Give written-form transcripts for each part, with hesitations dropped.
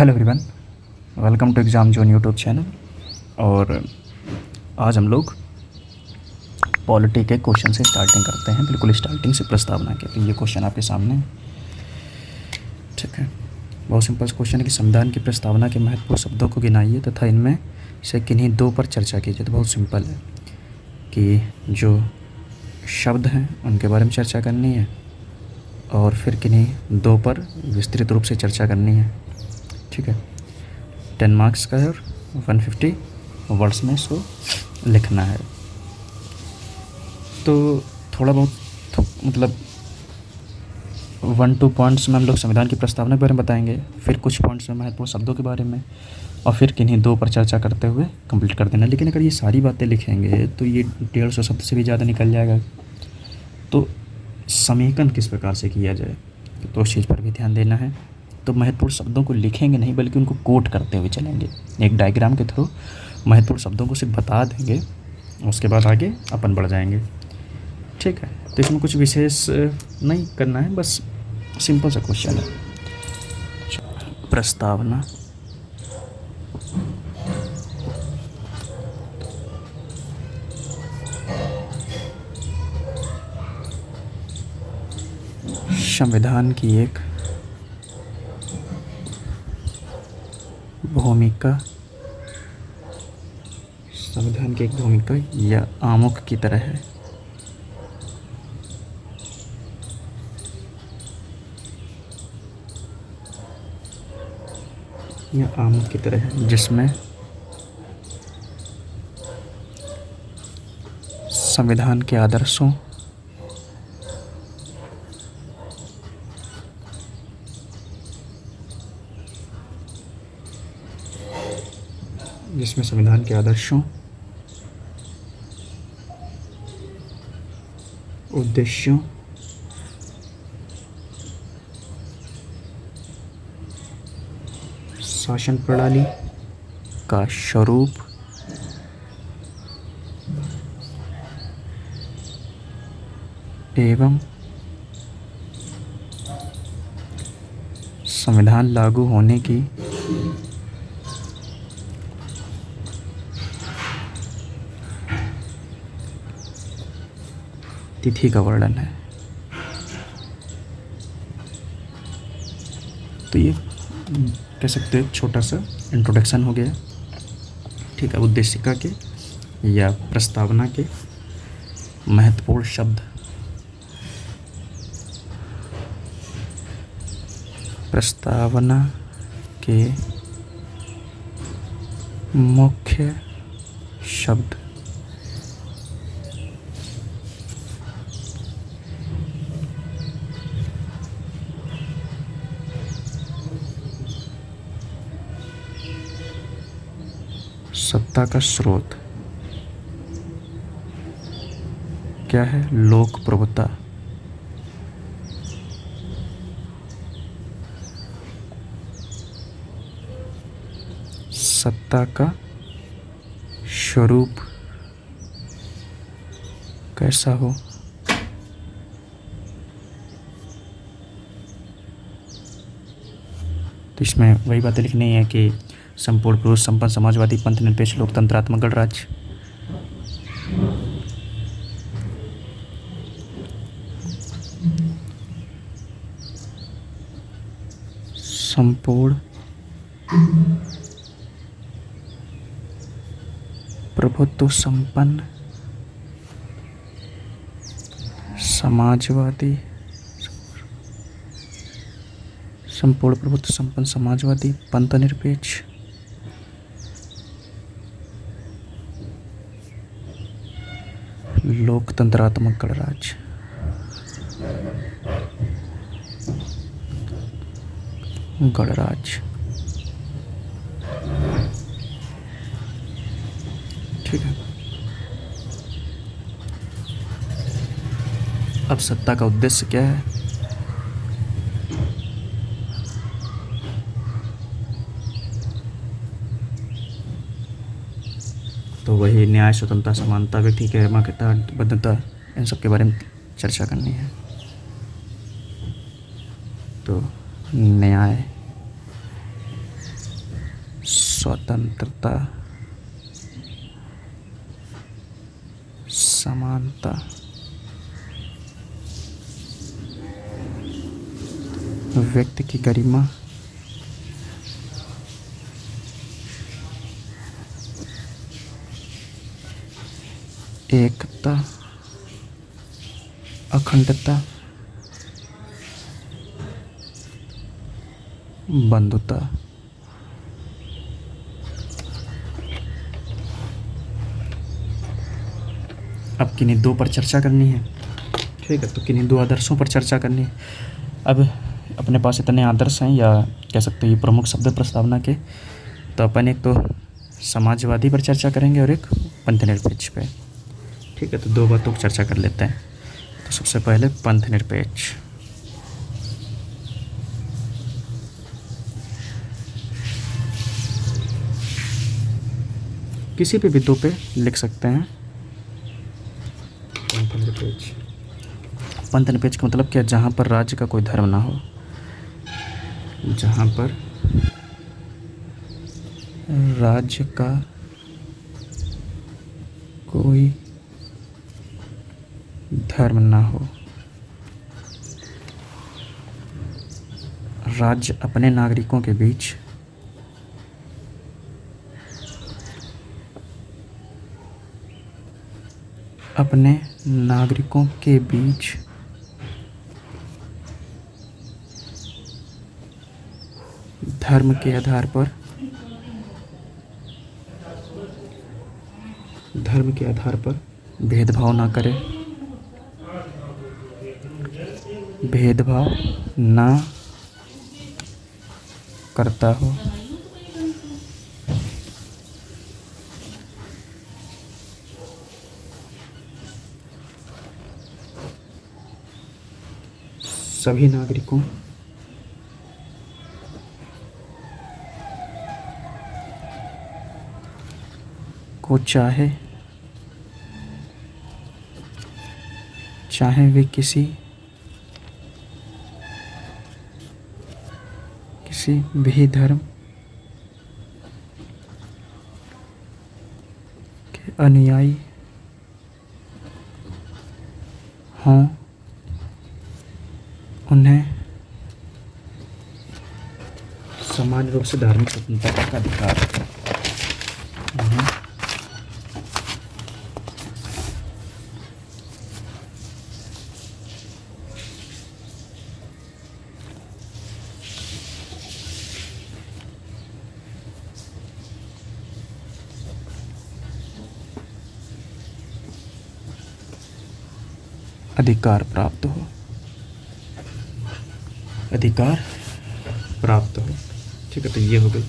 Hello everyone, welcome to exam zone YouTube channel. और आज हम लोग पॉलिटी के क्वेश्चन से स्टार्टिंग करते हैं, बिल्कुल स्टार्टिंग से प्रस्तावना के। तो ये क्वेश्चन आपके सामने है, ठीक है। बहुत सिंपल क्वेश्चन है कि संविधान की प्रस्तावना के महत्वपूर्ण शब्दों को गिनाइए तथा इनमें से किन्हीं दो पर चर्चा कीजिए। तो बहुत सिंपल है कि जो शब्द हैं उनके बारे में चर्चा करनी है और फिर किन्हीं दो पर विस्तृत रूप से चर्चा करनी है, ठीक है। 10 मार्क्स का है और 150 वर्ड्स में इसको लिखना है। तो थोड़ा बहुत मतलब 1-2 पॉइंट्स में हम लोग संविधान की प्रस्तावना के बारे में बताएंगे, फिर कुछ पॉइंट्स में महत्वपूर्ण शब्दों के बारे में, और फिर किन्हीं दो पर चर्चा करते हुए कंप्लीट कर देना। लेकिन अगर ये सारी बातें लिखेंगे तो ये 150 शब्द से भी ज़्यादा निकल जाएगा। तो समेकन किस प्रकार से किया जाए तो उस चीज़ पर भी ध्यान देना है। तो महत्वपूर्ण शब्दों को लिखेंगे नहीं बल्कि उनको कोट करते हुए चलेंगे, एक डायग्राम के थ्रू महत्वपूर्ण शब्दों को सिर्फ बता देंगे, उसके बाद आगे अपन बढ़ जाएंगे, ठीक है। तो इसमें कुछ विशेष नहीं करना है, बस सिंपल सा क्वेश्चन है। प्रस्तावना संविधान की एक भूमिका, संविधान की एक भूमिका या आमुख की तरह है। यह आमुख की तरह है जिसमें संविधान के आदर्शों उद्देश्यों, शासन प्रणाली का स्वरूप, एवं संविधान लागू होने की तिथि का वर्णन है। तो ये कह सकते हैं छोटा सा इंट्रोडक्शन हो गया, ठीक है, उद्देशिका के या प्रस्तावना के महत्वपूर्ण शब्द। प्रस्तावना के मुख्य शब्द सत्ता का स्रोत क्या है? लोक प्रभुता। सत्ता का स्वरूप कैसा हो? तो इसमें वही बातें लिखनी है कि संपूर्ण पुरुष संपन्न समाजवादी पंथ निरपेक्ष लोकतंत्रात्मक गणराज्य। संपूर्ण प्रभुत्व संपन्न समाजवादी, संपूर्ण प्रभुत्व संपन्न समाजवादी पंथ निरपेक्ष लोकतंत्रात्मक गणराज्य। गणराज्य, ठीक है। अब सत्ता का उद्देश्य क्या है? तो वही न्याय, स्वतंत्रता, समानता, व्यक्ति के महिमा, बद्धता, इन सब के बारे में चर्चा करनी है। तो न्याय, स्वतंत्रता, समानता, व्यक्ति की गरिमा, एकता, अखंडता, बंधुता। अब किन्हीं दो पर चर्चा करनी है, ठीक है, तो किन्हीं दो आदर्शों पर चर्चा करनी है। अब अपने पास इतने आदर्श हैं, या कह सकते हैं ये प्रमुख शब्द प्रस्तावना के, तो अपन एक तो समाजवादी पर चर्चा करेंगे और एक पंथनिरपेक्ष पे, ठीक है। तो दो बातों पर चर्चा कर लेते हैं। तो सबसे पहले पंथनिरपेक्ष। किसी भी बिंदु पे लिख सकते हैं पंथनिरपेक्ष। पंथनिरपेक्ष का मतलब क्या? जहाँ पर राज्य का कोई धर्म ना हो, जहाँ पर राज्य का कोई धर्म ना हो, राज्य अपने नागरिकों के बीच धर्म के आधार पर भेदभाव ना करे, भेदभाव ना करता हो, सभी नागरिकों को चाहे वे किसी भी धर्म के अनुयायी हों, उन्हें समान रूप से धार्मिक स्वतंत्रता का अधिकार है। अधिकार प्राप्त हो, ठीक है। तो ये हो गई।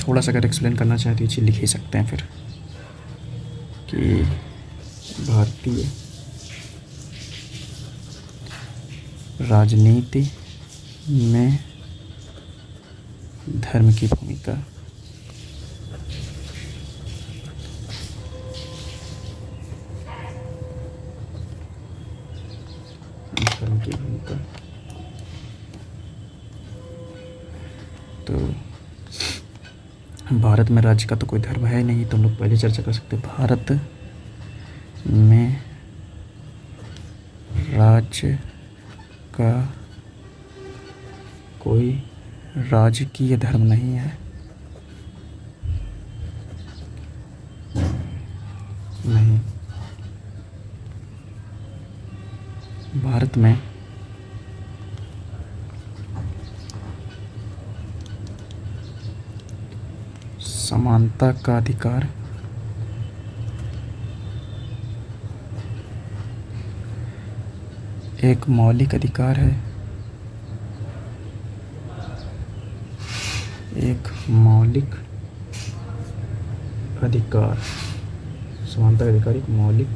थोड़ा सा अगर एक्सप्लेन करना चाहे तो ये चीज़ लिख ही सकते हैं फिर, कि भारतीय राजनीति में धर्म की भूमिका तो भारत में राज्य का तो कोई धर्म है नहीं, तो हम लोग पहले चर्चा कर सकते हैं। भारत में राज्य का कोई राजकीय धर्म नहीं है, नहीं। भारत में समानता का अधिकार एक मौलिक अधिकार है, एक मौलिक अधिकार। समानता का अधिकार एक मौलिक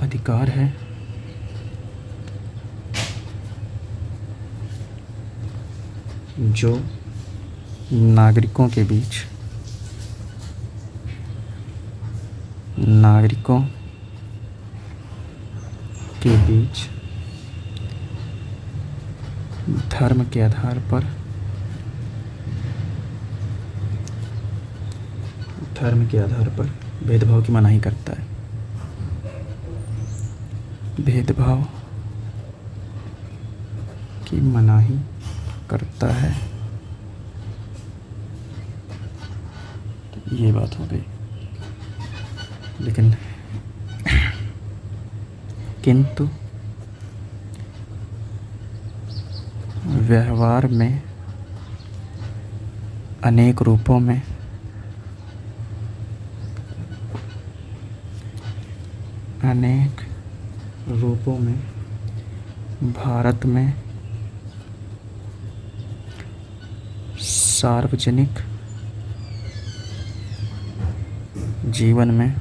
अधिकार है, जो नागरिकों के बीच नागरिकों के बीच धर्म के आधार पर भेदभाव की मनाही करता है। भेदभाव की मनाही करता है। ये बात हो गई। लेकिन किंतु व्यवहार में अनेक रूपों में भारत में सार्वजनिक जीवन में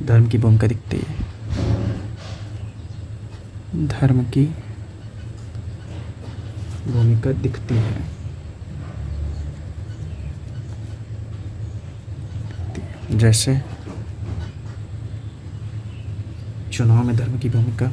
धर्म की भूमिका दिखती है। धर्म की भूमिका दिखती है। जैसे चुनाव में धर्म की भूमिका,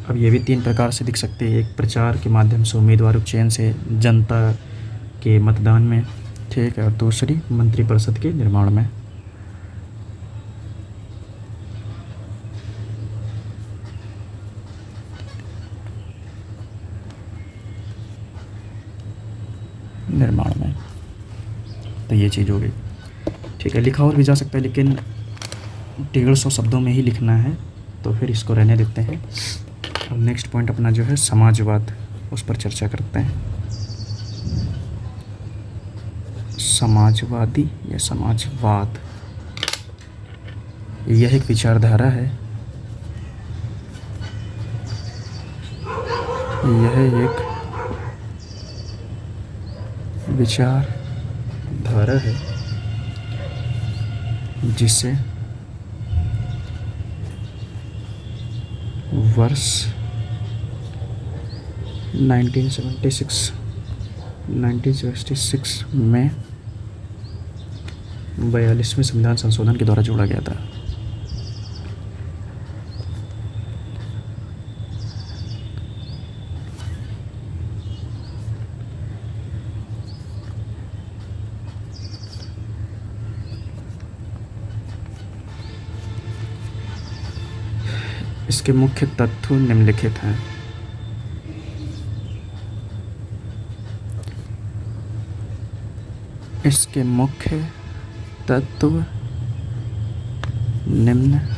अब ये भी 3 प्रकार से दिख सकते हैं। एक प्रचार के माध्यम से, उम्मीदवार के चयन से, जनता के मतदान में, ठीक है, और दूसरी मंत्रिपरिषद के निर्माण में। तो ये चीज़ हो गई, ठीक है। लिखा और भी जा सकता है, लेकिन 150 शब्दों में ही लिखना है, तो फिर इसको रहने देते हैं। अब नेक्स्ट पॉइंट अपना जो है समाजवाद, उस पर चर्चा करते हैं। समाजवादी या समाजवाद, यह एक विचारधारा है। यह एक विचारधारा है जिसे वर्ष 1966 में 42वें संविधान संशोधन के द्वारा जोड़ा गया था। इसके मुख्य तत्व निम्नलिखित हैं। इसके मुख्य तत्व निम्नलिखित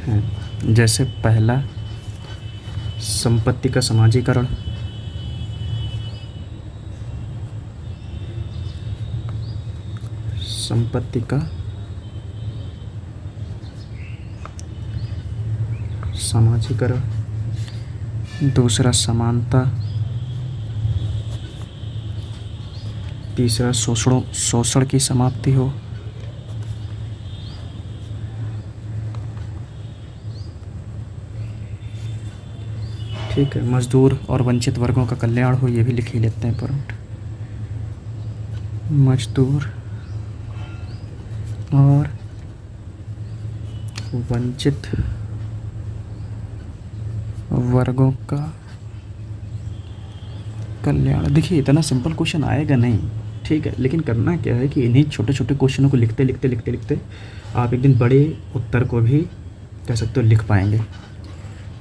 हैं। जैसे पहला, संपत्ति का समाजीकरण। संपत्ति का समाजीकरण। दूसरा, समानता। तीसरा, शोषण की समाप्ति हो। ठीक है, मजदूर और वंचित वर्गों का कल्याण हो, ये भी लिख ही लेते हैं पॉइंट। मजदूर और वंचित वर्गों का कल्याण। देखिए, इतना सिंपल क्वेश्चन आएगा नहीं, ठीक है, लेकिन करना क्या है कि इन्हीं छोटे छोटे क्वेश्चनों को लिखते लिखते आप एक दिन बड़े उत्तर को भी कह सकते हो लिख पाएंगे।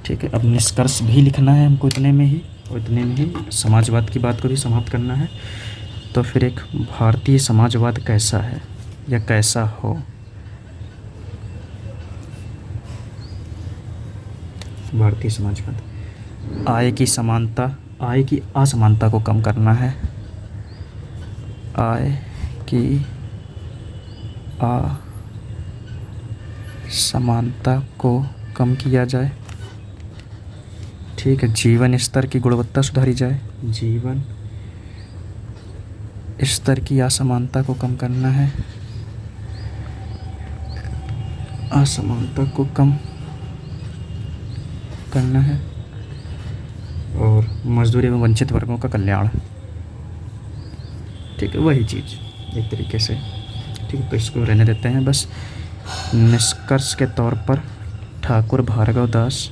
ठीक है, अब निष्कर्ष भी लिखना है हमको इतने में ही, और इतने में ही समाजवाद की बात को भी समाप्त करना है। तो फिर एक भारतीय समाजवाद कैसा है या कैसा हो। भारतीय समाजवाद, आय की असमानता को कम करना है। आय की असमानता को कम किया जाए। ठीक है, जीवन स्तर की गुणवत्ता सुधारी जाए। जीवन स्तर की असमानता को कम करना है। असमानता को कम करना है और मजदूरी एवं वंचित वर्गों का कल्याण। ठीक है, वही चीज़ एक तरीके से। ठीक है, तो इसको रहने देते हैं बस। निष्कर्ष के तौर पर ठाकुर भार्गव दास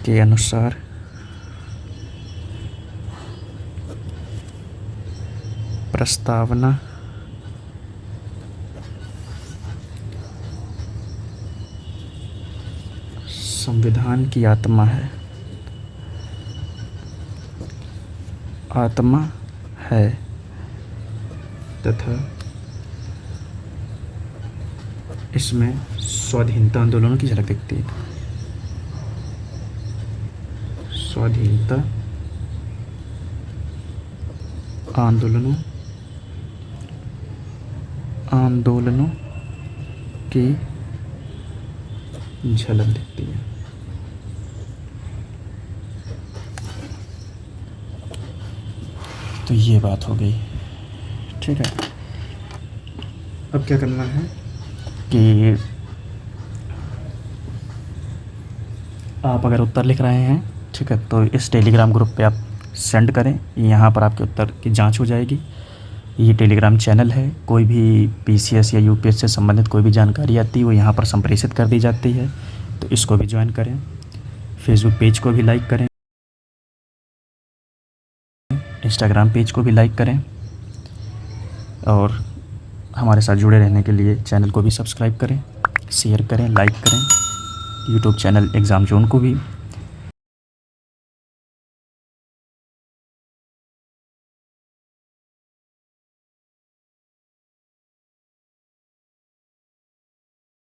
के अनुसार प्रस्तावना संविधान की आत्मा है तथा इसमें स्वाधीनता आंदोलनों की झलक दिखती है। स्वाधीनता आंदोलनों की झलक दिखती है। तो ये बात हो गई। ठीक है, अब क्या करना है कि आप अगर उत्तर लिख रहे हैं, ठीक है, तो इस टेलीग्राम ग्रुप पे आप सेंड करें। यहाँ पर आपके उत्तर की जांच हो जाएगी। ये टेलीग्राम चैनल है, कोई भी पीसीएस या यूपीएस से संबंधित कोई भी जानकारी आती है वो यहाँ पर संप्रेषित कर दी जाती है, तो इसको भी ज्वाइन करें। फेसबुक पेज को भी लाइक करें, इंस्टाग्राम पेज को भी लाइक करें और हमारे साथ जुड़े रहने के लिए चैनल को भी सब्सक्राइब करें, शेयर करें, लाइक करें। यूट्यूब चैनल एग्ज़ाम जोन को भी